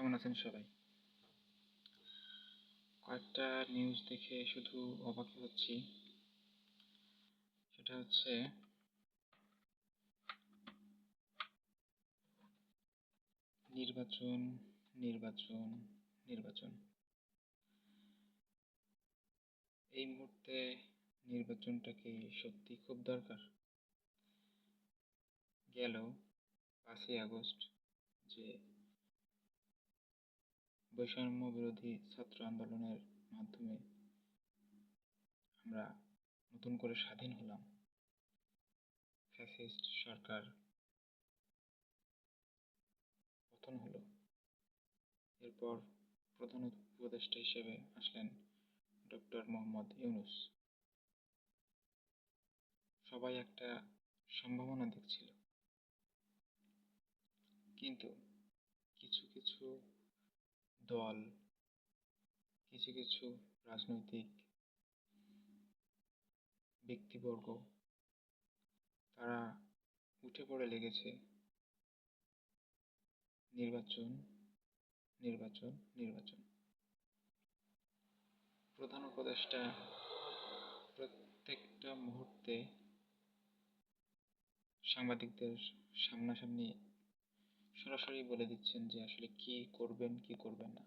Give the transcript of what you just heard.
কেমন আছেন সবাই? কয়েকটা নিউজ দেখে শুধু অবাকই হচ্ছি। সেটা হচ্ছে নির্বাচন, নির্বাচন, নির্বাচন। এই মুহূর্তে নির্বাচনটা কি সত্যি খুব দরকার? গেল 5ই আগস্ট যে বৈষম্য বিরোধী ছাত্র আন্দোলনের মাধ্যমে আমরা নতুন করে স্বাধীন হলাম, ফ্যাসিস্ট সরকার পতন হলো। এরপর প্রধান উপদেষ্টা হিসেবে আসলেন ডক্টর মোহাম্মদ ইউনূস। সবাই একটা সম্ভাবনা দেখছিল, কিন্তু কিছু কিছু দল, কিছু কিছু রাজনৈতিক ব্যক্তিবর্গ তারা উঠে পড়ে লেগেছে নির্বাচন, নির্বাচন, নির্বাচন। প্রধান উপদেষ্টা প্রত্যেকটা মুহূর্তে সাংবাদিকদের সামনাসামনি সরাসরি বলে দিচ্ছেন যে আসলে কি করবেন কি করবেন না।